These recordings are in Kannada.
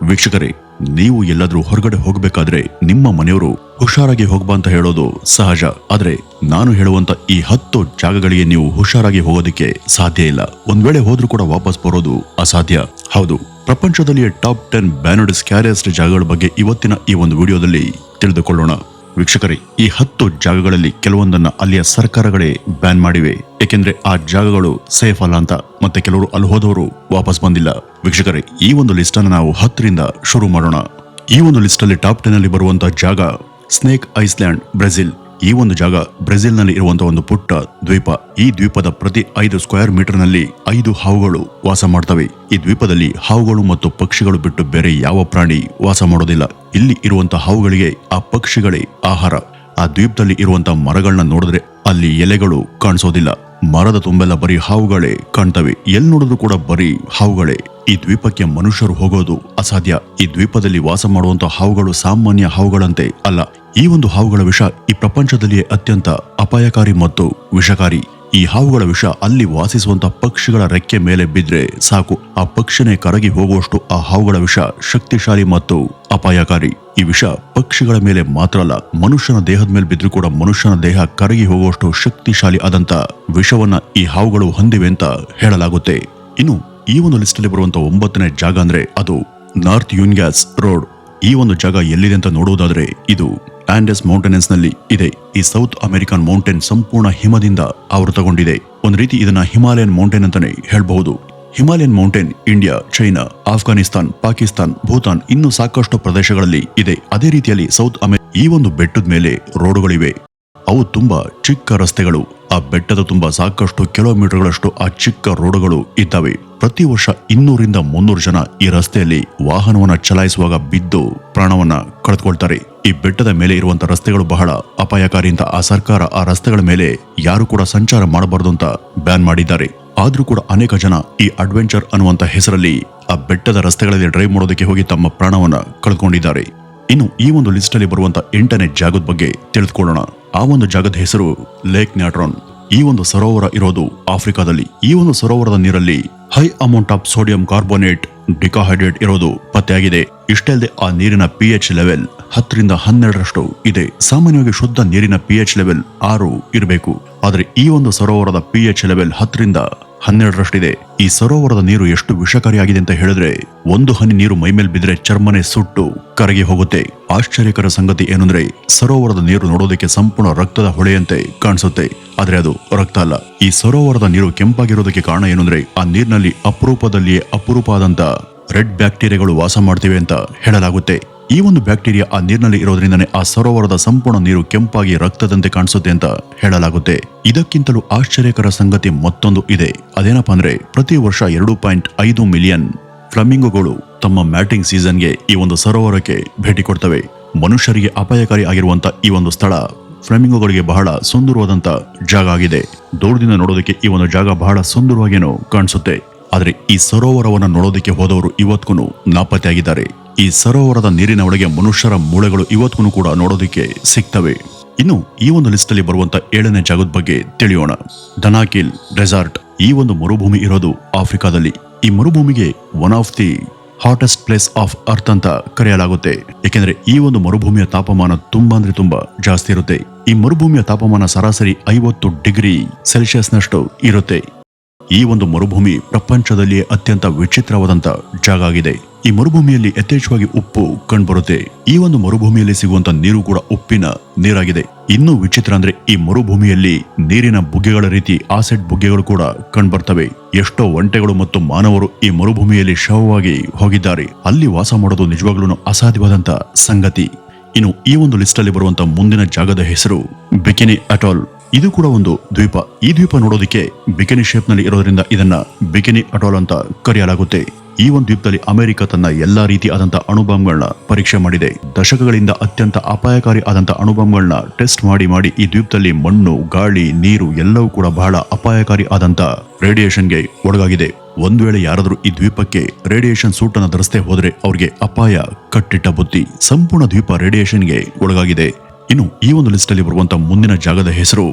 ವೀಕ್ಷಕರೇ, ನೀವು ಎಲ್ಲಾದ್ರೂ ಹೊರಗಡೆ ಹೋಗಬೇಕಾದ್ರೆ ನಿಮ್ಮ ಮನೆಯವರು ಹುಷಾರಾಗಿ ಹೋಗ್ಬಾ ಅಂತ ಹೇಳೋದು ಸಹಜ. ಆದ್ರೆ ನಾನು ಹೇಳುವಂತ ಈ 10 ಜಾಗಗಳಿಗೆ ನೀವು ಹುಷಾರಾಗಿ ಹೋಗೋದಕ್ಕೆ ಸಾಧ್ಯ ಇಲ್ಲ. ಒಂದ್ ವೇಳೆ ಹೋದ್ರೂ ಕೂಡ ವಾಪಸ್ ಬರೋದು ಅಸಾಧ್ಯ. ಹೌದು, ಪ್ರಪಂಚದಲ್ಲಿಯೇ ಟಾಪ್ 10 ಬ್ಯಾನ್ಡ್ ಸ್ಕ್ಯಾರಿಯಸ್ಟ್ ಜಾಗಗಳ ಬಗ್ಗೆ ಇವತ್ತಿನ ಈ ಒಂದು ವಿಡಿಯೋದಲ್ಲಿ ತಿಳಿದುಕೊಳ್ಳೋಣ. ವೀಕ್ಷಕರೇ, ಈ 10 ಜಾಗಗಳಲ್ಲಿ ಕೆಲವೊಂದನ್ನ ಅಲ್ಲಿಯ ಸರ್ಕಾರಗಳೇ ಬ್ಯಾನ್ ಮಾಡಿವೆ. ಏಕೆಂದ್ರೆ ಆ ಜಾಗಗಳು ಸೇಫ್ ಅಲ್ಲ ಅಂತ. ಮತ್ತೆ ಕೆಲವರು ಅಲ್ಲಿ ಹೋದವರು ವಾಪಸ್ ಬಂದಿಲ್ಲ. ವೀಕ್ಷಕರೇ, ಈ ಒಂದು ಲಿಸ್ಟ್ ಅನ್ನು ನಾವು 10 ರಿಂದ ಶುರು ಮಾಡೋಣ. ಈ ಒಂದು ಲಿಸ್ಟ್ ಅಲ್ಲಿ ಟಾಪ್ 10 ಅಲ್ಲಿ ಬರುವಂತಹ ಜಾಗ ಸ್ನೇಕ್ ಐಸ್ಲ್ಯಾಂಡ್, ಬ್ರೆಜಿಲ್. ಈ ಒಂದು ಜಾಗ ಬ್ರೆಜಿಲ್ ನಲ್ಲಿ ಇರುವಂತಹ ಒಂದು ಪುಟ್ಟ ದ್ವೀಪ. ಈ ದ್ವೀಪದ ಪ್ರತಿ 5 ಸ್ಕ್ವೇರ್ ಮೀಟರ್ ನಲ್ಲಿ 5 ಹಾವುಗಳು ವಾಸ ಮಾಡ್ತವೆ. ಈ ದ್ವೀಪದಲ್ಲಿ ಹಾವುಗಳು ಮತ್ತು ಪಕ್ಷಿಗಳು ಬಿಟ್ಟು ಬೇರೆ ಯಾವ ಪ್ರಾಣಿ ವಾಸ ಮಾಡೋದಿಲ್ಲ. ಇಲ್ಲಿ ಇರುವಂತಹ ಹಾವುಗಳಿಗೆ ಆ ಪಕ್ಷಿಗಳೇ ಆಹಾರ. ಆ ದ್ವೀಪದಲ್ಲಿ ಇರುವಂತಹ ಮರಗಳನ್ನ ನೋಡಿದ್ರೆ ಅಲ್ಲಿ ಎಲೆಗಳು ಕಾಣಿಸೋದಿಲ್ಲ. ಮರದ ತುಂಬೆಲ್ಲ ಬರೀ ಹಾವುಗಳೇ ಕಾಣ್ತವೆ. ಎಲ್ಲಿ ನೋಡಿದ್ರು ಕೂಡ ಬರೀ ಹಾವುಗಳೇ. ಈ ದ್ವೀಪಕ್ಕೆ ಮನುಷ್ಯರು ಹೋಗೋದು ಅಸಾಧ್ಯ. ಈ ದ್ವೀಪದಲ್ಲಿ ವಾಸ ಮಾಡುವಂತಹ ಹಾವುಗಳು ಸಾಮಾನ್ಯ ಹಾವುಗಳಂತೆ ಅಲ್ಲ. ಈ ಒಂದು ಹಾವುಗಳ ವಿಷ ಈ ಪ್ರಪಂಚದಲ್ಲಿಯೇ ಅತ್ಯಂತ ಅಪಾಯಕಾರಿ ಮತ್ತು ವಿಷಕಾರಿ. ಈ ಹಾವುಗಳ ವಿಷ ಅಲ್ಲಿ ವಾಸಿಸುವಂತಹ ಪಕ್ಷಿಗಳ ರೆಕ್ಕೆ ಮೇಲೆ ಬಿದ್ರೆ ಸಾಕು, ಆ ಪಕ್ಷಿನೇ ಕರಗಿ ಹೋಗುವಷ್ಟು ಆ ಹಾವುಗಳ ವಿಷ ಶಕ್ತಿಶಾಲಿ ಮತ್ತು ಅಪಾಯಕಾರಿ. ಈ ವಿಷ ಪಕ್ಷಿಗಳ ಮೇಲೆ ಮಾತ್ರ ಅಲ್ಲ, ಮನುಷ್ಯನ ದೇಹದ ಮೇಲೆ ಬಿದ್ರೂ ಕೂಡ ಮನುಷ್ಯನ ದೇಹ ಕರಗಿ ಹೋಗುವಷ್ಟು ಶಕ್ತಿಶಾಲಿ ಆದಂತ ವಿಷವನ್ನ ಈ ಹಾವುಗಳು ಹೊಂದಿವೆ ಅಂತ ಹೇಳಲಾಗುತ್ತೆ. ಇನ್ನು ಈ ಒಂದು ಲಿಸ್ಟ್ ಅಲ್ಲಿ ಬರುವಂತಹ 9ನೇ ಜಾಗ ಅಂದ್ರೆ ಅದು ನಾರ್ತ್ ಯುನ್ಗ್ಯಾಸ್ ರೋಡ್. ಈ ಒಂದು ಜಾಗ ಎಲ್ಲಿದೆ ಅಂತ ನೋಡುವುದಾದ್ರೆ ಇದು ಆಂಡೆಸ್ ಮೌಂಟೇನ್ಸ್ ನಲ್ಲಿ ಇದೆ. ಈ ಸೌತ್ ಅಮೆರಿಕನ್ ಮೌಂಟೇನ್ ಸಂಪೂರ್ಣ ಹಿಮದಿಂದ ಆವೃತಗೊಂಡಿದೆ. ಒಂದು ರೀತಿ ಇದನ್ನ ಹಿಮಾಲಯನ್ ಮೌಂಟೇನ್ ಅಂತಾನೆ ಹೇಳ್ಬಹುದು. Himalayan mountain India, China, Afghanistan, Pakistan, Bhutan ಇನ್ನೂ ಸಾಕಷ್ಟು ಪ್ರದೇಶಗಳಲ್ಲಿ ಇದೆ. ಅದೇ ರೀತಿಯಲ್ಲಿ ಸೌತ್ ಈ ಒಂದು ಬೆಟ್ಟದ ಮೇಲೆ ರೋಡುಗಳಿವೆ. ಅವು ತುಂಬಾ ಚಿಕ್ಕ ರಸ್ತೆಗಳು. ಆ ಬೆಟ್ಟದ ತುಂಬಾ ಸಾಕಷ್ಟು ಕಿಲೋಮೀಟರ್ಗಳಷ್ಟು ಆ ಚಿಕ್ಕ ರೋಡುಗಳು ಇದ್ದಾವೆ. ಪ್ರತಿ ವರ್ಷ 200 ರಿಂದ 300 ಜನ ಈ ರಸ್ತೆಯಲ್ಲಿ ವಾಹನವನ್ನ ಚಲಾಯಿಸುವಾಗ ಬಿದ್ದು ಪ್ರಾಣವನ್ನ ಕಳೆದುಕೊಳ್ತಾರೆ. ಈ ಬೆಟ್ಟದ ಮೇಲೆ ಇರುವಂತಹ ರಸ್ತೆಗಳು ಬಹಳ ಅಪಾಯಕಾರಿ ಅಂತ ಆ ಸರ್ಕಾರ ಆ ರಸ್ತೆಗಳ ಮೇಲೆ ಯಾರು ಕೂಡ ಸಂಚಾರ ಮಾಡಬಾರದು ಅಂತ ಬ್ಯಾನ್ ಮಾಡಿದ್ದಾರೆ. ಆದ್ರೂ ಕೂಡ ಅನೇಕ ಜನ ಈ ಅಡ್ವೆಂಚರ್ ಅನ್ನುವಂತ ಹೆಸರಲ್ಲಿ ಆ ಬೆಟ್ಟದ ರಸ್ತೆಗಳಲ್ಲಿ ಡ್ರೈವ್ ಮಾಡೋದಕ್ಕೆ ಹೋಗಿ ತಮ್ಮ ಪ್ರಾಣವನ್ನ ಕಳೆದುಕೊಂಡಿದ್ದಾರೆ. ಇನ್ನು ಈ ಒಂದು ಲಿಸ್ಟ್ ಅಲ್ಲಿ ಬರುವಂತ 8ನೇ ಜಾಗದ ಬಗ್ಗೆ ತಿಳಿದುಕೊಳ್ಳೋಣ. ಆ ಒಂದು ಜಾಗದ ಹೆಸರು ಲೇಕ್ ನ್ಯಾಟ್ರಾನ್. ಈ ಒಂದು ಸರೋವರ ಇರೋದು ಆಫ್ರಿಕಾದಲ್ಲಿ. ಈ ಒಂದು ಸರೋವರದ ನೀರಲ್ಲಿ high amount of sodium carbonate decahydrate ಇರೋದು ಪತ್ತೆಯಾಗಿದೆ. ಇಷ್ಟೇ ಅಲ್ಲದೆ ಆ ನೀರಿನ pH ಲೆವೆಲ್ 10 ರಿಂದ 12ರಷ್ಟು ಇದೆ. ಸಾಮಾನ್ಯವಾಗಿ ಶುದ್ಧ ನೀರಿನ pH ಲೆವೆಲ್ 6 ಇರಬೇಕು. ಆದ್ರೆ ಈ ಒಂದು ಸರೋವರದ pH ಲೆವೆಲ್ 10 ರಿಂದ 12ರಷ್ಟಿದೆ. ಈ ಸರೋವರದ ನೀರು ಎಷ್ಟು ವಿಷಕಾರಿಯಾಗಿದೆ ಅಂತ ಹೇಳಿದ್ರೆ, ಒಂದು ಹನಿ ನೀರು ಮೈಮೇಲ್ ಬಿದ್ರೆ ಚರ್ಮನೆ ಸುಟ್ಟು ಕರಗಿ ಹೋಗುತ್ತೆ. ಆಶ್ಚರ್ಯಕರ ಸಂಗತಿ ಏನಂದ್ರೆ, ಸರೋವರದ ನೀರು ನೋಡೋದಕ್ಕೆ ಸಂಪೂರ್ಣ ರಕ್ತದ ಹೊಳೆಯಂತೆ ಕಾಣಿಸುತ್ತೆ. ಆದ್ರೆ ಅದು ರಕ್ತ ಅಲ್ಲ. ಈ ಸರೋವರದ ನೀರು ಕೆಂಪಾಗಿರೋದಕ್ಕೆ ಕಾರಣ ಏನಂದ್ರೆ, ಆ ನೀರಿನಲ್ಲಿ ಅಪರೂಪದಲ್ಲಿಯೇ ಅಪರೂಪವಾದಂತ ರೆಡ್ ಬ್ಯಾಕ್ಟೀರಿಯಾಗಳು ವಾಸ ಮಾಡ್ತಿವೆ ಅಂತ ಹೇಳಲಾಗುತ್ತೆ. ಈ ಒಂದು ಬ್ಯಾಕ್ಟೀರಿಯಾ ಆ ನೀರಿನಲ್ಲಿ ಇರೋದ್ರಿಂದನೇ ಆ ಸರೋವರದ ಸಂಪೂರ್ಣ ನೀರು ಕೆಂಪಾಗಿ ರಕ್ತದಂತೆ ಕಾಣಿಸುತ್ತೆ ಅಂತ ಹೇಳಲಾಗುತ್ತೆ. ಇದಕ್ಕಿಂತಲೂ ಆಶ್ಚರ್ಯಕರ ಸಂಗತಿ ಮತ್ತೊಂದು ಇದೆ. ಅದೇನಪ್ಪಾ ಅಂದ್ರೆ, ಪ್ರತಿ ವರ್ಷ 2.5 ಮಿಲಿಯನ್ ಫ್ಲಮಿಂಗೋಗಳು ತಮ್ಮ ಮ್ಯಾಟಿಂಗ್ ಸೀಸನ್ಗೆ ಈ ಒಂದು ಸರೋವರಕ್ಕೆ ಭೇಟಿ ಕೊಡ್ತವೆ. ಮನುಷ್ಯರಿಗೆ ಅಪಾಯಕಾರಿ ಆಗಿರುವಂತ ಈ ಒಂದು ಸ್ಥಳ ಫ್ಲಮಿಂಗೋಗಳಿಗೆ ಬಹಳ ಸುಂದರವಾದಂತ ಜಾಗ ಆಗಿದೆ. ದೂರದಿಂದ ನೋಡೋದಕ್ಕೆ ಈ ಒಂದು ಜಾಗ ಬಹಳ ಸುಂದರವಾಗೇನೋ ಕಾಣಿಸುತ್ತೆ. ಆದ್ರೆ ಈ ಸರೋವರವನ್ನ ನೋಡೋದಕ್ಕೆ ಹೋದವರು ಇವತ್ಗೂ ನಾಪತ್ತೆಯಾಗಿದ್ದಾರೆ. ಈ ಸರೋವರದ ನೀರಿನ ಒಳಗೆ ಮನುಷ್ಯರ ಮೂಳೆಗಳು ಇವತ್ಗೂ ಕೂಡ ನೋಡೋದಕ್ಕೆ ಸಿಗ್ತವೆ. ಇನ್ನು ಈ ಒಂದು ಲಿಸ್ಟ್ ಅಲ್ಲಿ ಬರುವಂತ 7ನೇ ಜಾಗದ ಬಗ್ಗೆ ತಿಳಿಯೋಣ. Danakil desert. ಈ ಒಂದು ಮರುಭೂಮಿ ಇರೋದು ಆಫ್ರಿಕಾದಲ್ಲಿ. ಈ ಮರುಭೂಮಿಗೆ one of the hottest place of earth ಅಂತ ಕರೆಯಲಾಗುತ್ತೆ. ಏಕೆಂದ್ರೆ ಈ ಒಂದು ಮರುಭೂಮಿಯ ತಾಪಮಾನ ತುಂಬಾ ಅಂದ್ರೆ ತುಂಬಾ ಜಾಸ್ತಿ ಇರುತ್ತೆ. ಈ ಮರುಭೂಮಿಯ ತಾಪಮಾನ ಸರಾಸರಿ 50 ಡಿಗ್ರಿ ಸೆಲ್ಸಿಯಸ್ನಷ್ಟು ಇರುತ್ತೆ. ಈ ಒಂದು ಮರುಭೂಮಿ ಪ್ರಪಂಚದಲ್ಲಿಯೇ ಅತ್ಯಂತ ವಿಚಿತ್ರವಾದಂತ ಜಾಗ ಆಗಿದೆ. ಈ ಮರುಭೂಮಿಯಲ್ಲಿ ಯಥೇಚ್ಛವಾಗಿ ಉಪ್ಪು ಕಂಡುಬರುತ್ತೆ. ಈ ಒಂದು ಮರುಭೂಮಿಯಲ್ಲಿ ಸಿಗುವಂತ ನೀರು ಕೂಡ ಉಪ್ಪಿನ ನೀರಾಗಿದೆ. ಇನ್ನೂ ವಿಚಿತ್ರ ಅಂದ್ರೆ, ಈ ಮರುಭೂಮಿಯಲ್ಲಿ ನೀರಿನ ಬುಗ್ಗೆಗಳ ರೀತಿ ಆಸಿಡ್ ಬುಗ್ಗೆಗಳು ಕೂಡ ಕಂಡುಬರ್ತವೆ. ಎಷ್ಟೋ ಒಂಟೆಗಳು ಮತ್ತು ಮಾನವರು ಈ ಮರುಭೂಮಿಯಲ್ಲಿ ಶವವಾಗಿ ಹೋಗಿದ್ದಾರೆ. ಅಲ್ಲಿ ವಾಸ ಮಾಡೋದು ನಿಜವಾಗ್ಲೂ ಅಸಾಧ್ಯವಾದಂತ ಸಂಗತಿ. ಇನ್ನು ಈ ಒಂದು ಲಿಸ್ಟ್ ಅಲ್ಲಿ ಬರುವಂತ ಮುಂದಿನ ಜಾಗದ ಹೆಸರು ಬಿಕಿನಿ ಅಟಾಲ್. ಇದು ಕೂಡ ಒಂದು ದ್ವೀಪ. ಈ ದ್ವೀಪ ನೋಡೋದಕ್ಕೆ ಬಿಕಿನಿ ಶೇಪ್ ನಲ್ಲಿ ಇರೋದ್ರಿಂದ ಇದನ್ನ ಬಿಕಿನಿ ಅಟಾಲ್ ಅಂತ ಕರೆಯಲಾಗುತ್ತೆ. ಈ ಒಂದು ದ್ವೀಪದಲ್ಲಿ ಅಮೆರಿಕ ತನ್ನ ಎಲ್ಲಾ ರೀತಿಯಾದಂತ ಅಣುಬಾಂಬ್ಗಳನ್ನ ಪರೀಕ್ಷೆ ಮಾಡಿದೆ. ದಶಕಗಳಿಂದ ಅತ್ಯಂತ ಅಪಾಯಕಾರಿ ಆದಂತ ಅಣುಬಾಂಬ್ಗಳನ್ನ ಟೆಸ್ಟ್ ಮಾಡಿ ಈ ದ್ವೀಪದಲ್ಲಿ ಮಣ್ಣು, ಗಾಳಿ, ನೀರು ಎಲ್ಲವೂ ಕೂಡ ಬಹಳ ಅಪಾಯಕಾರಿ ಆದಂತ ರೇಡಿಯೇಷನ್ಗೆ ಒಳಗಾಗಿದೆ. ಒಂದ್ ವೇಳೆ ಯಾರಾದ್ರೂ ಈ ದ್ವೀಪಕ್ಕೆ ರೇಡಿಯೇಷನ್ ಸೂಟ್ ಅನ್ನು ಧರಿಸದೆ ಹೋದ್ರೆ ಅವ್ರಿಗೆ ಅಪಾಯ ಕಟ್ಟಿಟ್ಟ ಬುತ್ತಿ. ಸಂಪೂರ್ಣ ದ್ವೀಪ ರೇಡಿಯೇಷನ್ಗೆ ಒಳಗಾಗಿದೆ. ಇನ್ನು ಈ ಒಂದು ಲಿಸ್ಟ್ ಅಲ್ಲಿ ಬರುವಂತ ಮುಂದಿನ ಜಾಗದ ಹೆಸರು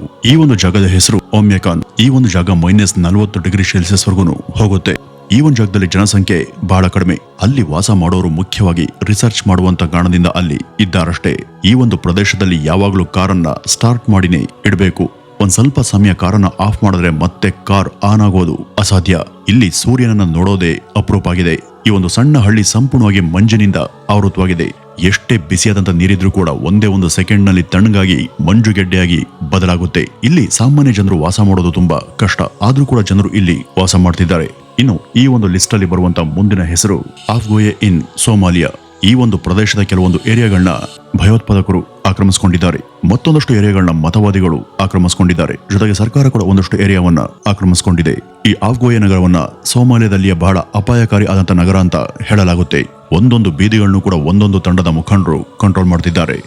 ಓಮ್ಯಾಕಾನ್. ಈ ಒಂದು ಜಾಗ -40 ಡಿಗ್ರಿ ಸೆಲ್ಸಿಯಸ್ ವರೆಗೂ ಹೋಗುತ್ತೆ. ಈ ಒಂದು ಜಾಗದಲ್ಲಿ ಜನಸಂಖ್ಯೆ ಬಹಳ ಕಡಿಮೆ. ಅಲ್ಲಿ ವಾಸ ಮಾಡೋರು ಮುಖ್ಯವಾಗಿ ರಿಸರ್ಚ್ ಮಾಡುವಂತ ಕಾರಣದಿಂದ ಅಲ್ಲಿ ಇದ್ದಾರಷ್ಟೇ. ಈ ಒಂದು ಪ್ರದೇಶದಲ್ಲಿ ಯಾವಾಗಲೂ ಕಾರನ್ನ ಸ್ಟಾರ್ಟ್ ಮಾಡಿನೇ ಇಡಬೇಕು. ಒಂದ್ ಸ್ವಲ್ಪ ಸಮಯ ಕಾರನ್ನ ಆಫ್ ಮಾಡಿದ್ರೆ ಮತ್ತೆ ಕಾರ್ ಆನ್ ಆಗೋದು ಅಸಾಧ್ಯ. ಇಲ್ಲಿ ಸೂರ್ಯನನ್ನ ನೋಡೋದೇ ಅಪರೂಪ ಆಗಿದೆ. ಈ ಒಂದು ಸಣ್ಣ ಹಳ್ಳಿ ಸಂಪೂರ್ಣವಾಗಿ ಮಂಜಿನಿಂದ ಆವೃತವಾಗಿದೆ. ಎಷ್ಟೇ ಬಿಸಿಯಾದಂತ ನೀರಿದ್ರೂ ಕೂಡ ಒಂದೇ ಒಂದು ಸೆಕೆಂಡ್ ನಲ್ಲಿ ತಣ್ಣಗಾಗಿ ಮಂಜುಗೆಡ್ಡೆಯಾಗಿ ಬದಲಾಗುತ್ತೆ. ಇಲ್ಲಿ ಸಾಮಾನ್ಯ ಜನರು ವಾಸ ಮಾಡೋದು ತುಂಬಾ ಕಷ್ಟ, ಆದ್ರೂ ಕೂಡ ಜನರು ಇಲ್ಲಿ ವಾಸ ಮಾಡ್ತಿದ್ದಾರೆ. ಇನ್ನು ಈ ಒಂದು ಲಿಸ್ಟ್ ಅಲ್ಲಿ ಬರುವಂತ ಮುಂದಿನ ಹೆಸರು ಆಫ್ಗೋಯೆ ಇನ್ ಸೋಮಾಲಿಯಾ. ಈ ಒಂದು ಪ್ರದೇಶದ ಕೆಲವೊಂದು ಏರಿಯಾಗಳನ್ನ ಭಯೋತ್ಪಾದಕರು ಆಕ್ರಮಿಸಿಕೊಂಡಿದ್ದಾರೆ. ಮತ್ತೊಂದಷ್ಟು ಏರಿಯಾಗಳನ್ನ ಮತವಾದಿಗಳು ಆಕ್ರಮಿಸಿಕೊಂಡಿದ್ದಾರೆ. ಜೊತೆಗೆ ಸರ್ಕಾರ ಕೂಡ ಒಂದಷ್ಟು ಏರಿಯಾವನ್ನ ಆಕ್ರಮಿಸಿಕೊಂಡಿದೆ. ಈ ಆಫ್ಗೋಯೆ ನಗರವನ್ನ ಸೋಮಾಲಿಯಾದಲ್ಲಿಯ ಬಹಳ ಅಪಾಯಕಾರಿ ಆದಂತ ನಗರ ಅಂತ ಹೇಳಲಾಗುತ್ತೆ. ಒಂದೊಂದು ಬೀದಿಗಳನ್ನು ಕೂಡ ಒಂದೊಂದು ತಂಡದ ಮುಖಂಡರು ಕಂಟ್ರೋಲ್ ಮಾಡ್ತಿದ್ದಾರೆ.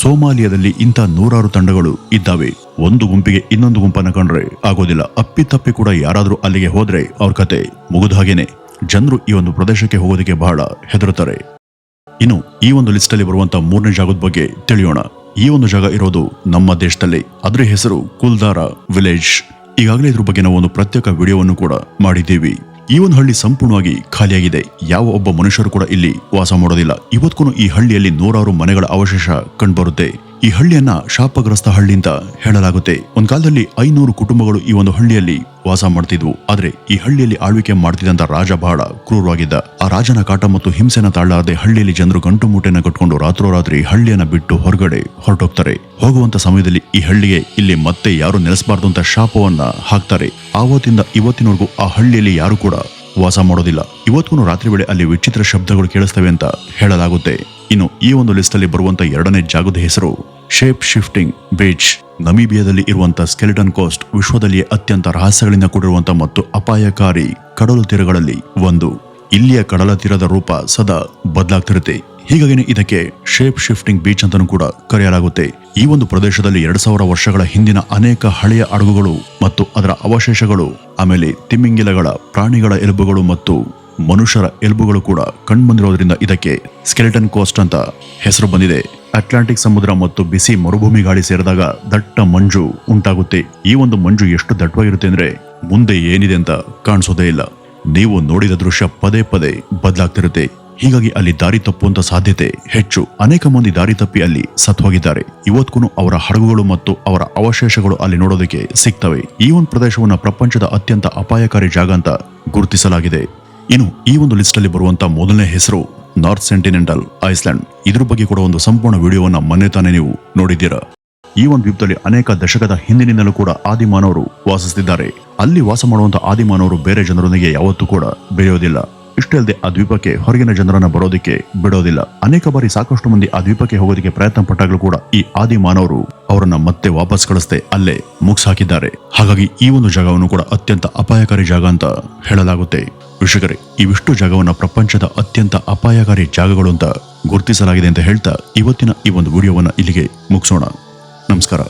ಸೋಮಾಲಿಯಾದಲ್ಲಿ ಇಂಥ 100 ತಂಡಗಳು ಇದ್ದಾವೆ. ಒಂದು ಗುಂಪಿಗೆ ಇನ್ನೊಂದು ಗುಂಪನ್ನ ಕಂಡ್ರೆ ಆಗೋದಿಲ್ಲ. ಅಪ್ಪಿತಪ್ಪಿ ಕೂಡ ಯಾರಾದ್ರೂ ಅಲ್ಲಿಗೆ ಹೋದ್ರೆ ಅವ್ರ ಕತೆ ಮುಗಿದ ಹಾಗೇನೆ. ಜನರು ಈ ಒಂದು ಪ್ರದೇಶಕ್ಕೆ ಹೋಗೋದಕ್ಕೆ ಬಹಳ ಹೆದರುತ್ತಾರೆ. ಇನ್ನು ಈ ಒಂದು ಲಿಸ್ಟ್ ಅಲ್ಲಿ ಬರುವಂತ 3ನೇ ಜಾಗದ ಬಗ್ಗೆ ತಿಳಿಯೋಣ. ಈ ಒಂದು ಜಾಗ ಇರೋದು ನಮ್ಮ ದೇಶದಲ್ಲಿ. ಅದರ ಹೆಸರು ಕುಲ್ದಾರ ವಿಲೇಜ್. ಈಗಾಗಲೇ ಇದ್ರ ಬಗ್ಗೆ ನಾವು ಒಂದು ಪ್ರತ್ಯೇಕ ವಿಡಿಯೋವನ್ನು ಕೂಡ ಮಾಡಿದ್ದೀವಿ. ಈ ಒಂದು ಹಳ್ಳಿ ಸಂಪೂರ್ಣವಾಗಿ ಖಾಲಿಯಾಗಿದೆ. ಯಾವ ಒಬ್ಬ ಮನುಷ್ಯರು ಕೂಡ ಇಲ್ಲಿ ವಾಸ ಮಾಡೋದಿಲ್ಲ. ಇವತ್ತಿಗೂ ಈ ಹಳ್ಳಿಯಲ್ಲಿ 100 ಮನೆಗಳ ಅವಶೇಷ ಕಂಡುಬರುತ್ತೆ. ಈ ಹಳ್ಳಿಯನ್ನ ಶಾಪಗ್ರಸ್ತ ಹಳ್ಳಿ ಅಂತ ಹೇಳಲಾಗುತ್ತೆ. ಒಂದ್ ಕಾಲದಲ್ಲಿ 500 ಕುಟುಂಬಗಳು ಈ ಒಂದು ಹಳ್ಳಿಯಲ್ಲಿ ವಾಸ ಮಾಡ್ತಿದ್ವು. ಆದ್ರೆ ಈ ಹಳ್ಳಿಯಲ್ಲಿ ಆಳ್ವಿಕೆ ಮಾಡ್ತಿದ್ದಂತ ರಾಜ ಬಹಳ ಕ್ರೂರವಾಗಿದ್ದ. ಆ ರಾಜನ ಕಾಟ ಮತ್ತು ಹಿಂಸೆನ ತಾಳಲಾರದೆ ಹಳ್ಳಿಯಲ್ಲಿ ಜನರು ಗಂಟು ಮೂಟೆನ ಕಟ್ಕೊಂಡು ರಾತ್ರೋರಾತ್ರಿ ಹಳ್ಳಿಯನ್ನ ಬಿಟ್ಟು ಹೊರಗಡೆ ಹೊರಟೋಗ್ತಾರೆ. ಹೋಗುವಂತ ಸಮಯದಲ್ಲಿ ಈ ಹಳ್ಳಿಗೆ ಇಲ್ಲಿ ಮತ್ತೆ ಯಾರು ನೆಲೆಸಬಾರ್ದು ಅಂತ ಶಾಪವನ್ನ ಹಾಕ್ತಾರೆ. ಆವತ್ತಿಂದ ಇವತ್ತಿನವರೆಗೂ ಆ ಹಳ್ಳಿಯಲ್ಲಿ ಯಾರು ಕೂಡ ವಾಸ ಮಾಡೋದಿಲ್ಲ. ಇವತ್ತಿಗೂ ರಾತ್ರಿ ವೇಳೆ ಅಲ್ಲಿ ವಿಚಿತ್ರ ಶಬ್ದಗಳು ಕೇಳಿಸ್ತವೆ ಅಂತ ಹೇಳಲಾಗುತ್ತೆ. ಇನ್ನು ಈ ಒಂದು ಲಿಸ್ಟ್ ಅಲ್ಲಿ ಬರುವಂತ 2ನೇ ಜಾಗದ ಹೆಸರು ಶೇಪ್ ಶಿಫ್ಟಿಂಗ್ ಬೀಚ್. ನಮೀಬಿಯಾದಲ್ಲಿ ಇರುವಂತ ಸ್ಕೆಲಿಟನ್ ಕೋಸ್ಟ್ ವಿಶ್ವದಲ್ಲಿಯೇ ಅತ್ಯಂತ ರಹಸ್ಯಗಳಿಂದ ಕೂಡಿರುವಂತ ಮತ್ತು ಅಪಾಯಕಾರಿ ಕಡಲು ತೀರಗಳಲ್ಲಿ ಒಂದು. ಇಲ್ಲಿಯ ಕಡಲ ತೀರದ ರೂಪ ಸದಾ ಬದಲಾಗ್ತಿರುತ್ತೆ. ಹೀಗಾಗಿನೇ ಇದಕ್ಕೆ ಶೇಪ್ ಶಿಫ್ಟಿಂಗ್ ಬೀಚ್ ಅಂತಾನೂ ಕೂಡ ಕರೆಯಲಾಗುತ್ತೆ. ಈ ಒಂದು ಪ್ರದೇಶದಲ್ಲಿ 2000 ವರ್ಷಗಳ ಹಿಂದಿನ ಅನೇಕ ಹಳೆಯ ಹಡಗುಗಳು ಮತ್ತು ಅದರ ಅವಶೇಷಗಳು, ಆಮೇಲೆ ತಿಮಿಂಗಿಲಗಳ, ಪ್ರಾಣಿಗಳ ಎಲುಬುಗಳು ಮತ್ತು ಮನುಷ್ಯರ ಎಲುಬುಗಳು ಕೂಡ ಕಂಡುಬಂದಿರೋದ್ರಿಂದ ಇದಕ್ಕೆ ಸ್ಕೆಲಿಟನ್ ಕೋಸ್ಟ್ ಅಂತ ಹೆಸರು ಬಂದಿದೆ. ಅಟ್ಲಾಂಟಿಕ್ ಸಮುದ್ರ ಮತ್ತು ಬಿಸಿ ಮರುಭೂಮಿ ಗಾಳಿ ಸೇರಿದಾಗ ದಟ್ಟ ಮಂಜು ಉಂಟಾಗುತ್ತೆ. ಈ ಒಂದು ಮಂಜು ಎಷ್ಟು ದಟ್ಟವಾಗಿರುತ್ತೆ ಅಂದ್ರೆ ಮುಂದೆ ಏನಿದೆ ಅಂತ ಕಾಣಿಸೋದೇ ಇಲ್ಲ. ನೀವು ನೋಡಿದ ದೃಶ್ಯ ಪದೇ ಪದೇ ಬದಲಾಗ್ತಿರುತ್ತೆ. ಹೀಗಾಗಿ ಅಲ್ಲಿ ದಾರಿ ತಪ್ಪುವಂತ ಸಾಧ್ಯತೆ ಹೆಚ್ಚು. ಅನೇಕ ಮಂದಿ ದಾರಿ ತಪ್ಪಿ ಅಲ್ಲಿ ಸತ್ತು ಹೋಗಿದ್ದಾರೆ. ಇವತ್ತಿಗೂ ಅವರ ಹಡಗುಗಳು ಮತ್ತು ಅವರ ಅವಶೇಷಗಳು ಅಲ್ಲಿ ನೋಡೋದಕ್ಕೆ ಸಿಗ್ತವೆ. ಈ ಒಂದು ಪ್ರದೇಶವನ್ನ ಪ್ರಪಂಚದ ಅತ್ಯಂತ ಅಪಾಯಕಾರಿ ಜಾಗ ಅಂತ ಗುರುತಿಸಲಾಗಿದೆ. ಇನ್ನು ಈ ಒಂದು ಲಿಸ್ಟ್ ಅಲ್ಲಿ ಬರುವಂತ 1ನೇ ಹೆಸರು ನಾರ್ತ್ ಸೆಂಟಿನೆಂಟಲ್ ಐಸ್ಲ್ಯಾಂಡ್. ಇದ್ರ ಬಗ್ಗೆ ಕೂಡ ಒಂದು ಸಂಪೂರ್ಣ ವಿಡಿಯೋವನ್ನ ಮೊನ್ನೆ ತಾನೇ ನೀವು ನೋಡಿದ್ದೀರಾ. ಈ ಒಂದು ದ್ವೀಪದಲ್ಲಿ ಅನೇಕ ದಶಕದ ಹಿಂದಿನಿಂದಲೂ ಕೂಡ ಆದಿಮಾನವರು ವಾಸಿಸುತ್ತಿದ್ದಾರೆ. ಅಲ್ಲಿ ವಾಸ ಮಾಡುವಂತ ಆದಿಮಾನವರು ಬೇರೆ ಜನರೊಂದಿಗೆ ಯಾವತ್ತೂ ಕೂಡ ಬೆರೆಯೋದಿಲ್ಲ. ಇಷ್ಟೇ ಅಲ್ಲದೆ ಆ ದ್ವೀಪಕ್ಕೆ ಹೊರಗಿನ ಜನರನ್ನ ಬರೋದಕ್ಕೆ ಬಿಡೋದಿಲ್ಲ. ಅನೇಕ ಬಾರಿ ಸಾಕಷ್ಟು ಮಂದಿ ಆ ದ್ವೀಪಕ್ಕೆ ಹೋಗೋದಕ್ಕೆ ಪ್ರಯತ್ನ ಪಟ್ಟಾಗಲೂ ಕೂಡ ಈ ಆದಿಮಾನವರು ಅವರನ್ನ ಮತ್ತೆ ವಾಪಸ್ ಕಳಿಸದೆ ಅಲ್ಲೇ ಮುಗಿಸಾಕಿದ್ದಾರೆ. ಹಾಗಾಗಿ ಈ ಒಂದು ಜಾಗವನ್ನು ಕೂಡ ಅತ್ಯಂತ ಅಪಾಯಕಾರಿ ಜಾಗ ಅಂತ ಹೇಳಲಾಗುತ್ತೆ. ವೀಕ್ಷಕರೇ, ಇವಿಷ್ಟು ಜಾಗವನ್ನ ಪ್ರಪಂಚದ ಅತ್ಯಂತ ಅಪಾಯಕಾರಿ ಜಾಗಗಳು ಅಂತ ಗುರುತಿಸಲಾಗಿದೆ ಅಂತ ಹೇಳ್ತಾ ಇವತ್ತಿನ ಈ ಒಂದು ವಿಡಿಯೋವನ್ನ ಇಲ್ಲಿಗೆ ಮುಗಿಸೋಣ. ನಮಸ್ಕಾರ.